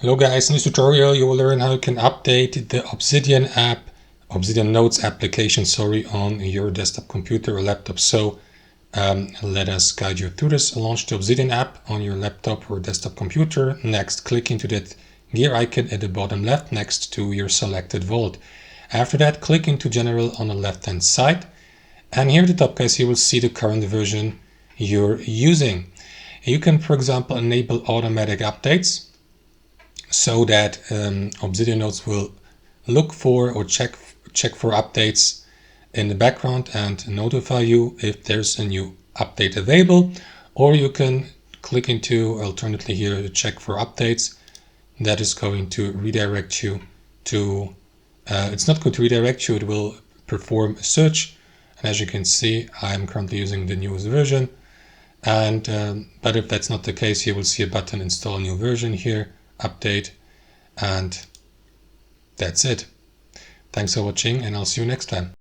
Hello guys, in this tutorial you will learn how you can update the Obsidian Notes application, on your desktop computer or laptop. So let us guide you through this. Launch the Obsidian app on your laptop or desktop computer. Next, click into that gear icon at the bottom left next to your selected vault. After that, click into General on the left hand side. And here at the top, guys, you will see the current version you're using. You can, for example, enable automatic updates, so that Obsidian Notes will look for or check for updates in the background and notify you if there's a new update available. Or you can click into, alternately here, check for updates. That is going to redirect you to, it's not going to redirect you, it will perform a search. And as you can see, I'm currently using the newest version. And but if that's not the case, you will see a button install new version here, update, and that's it. Thanks for watching, and I'll see you next time.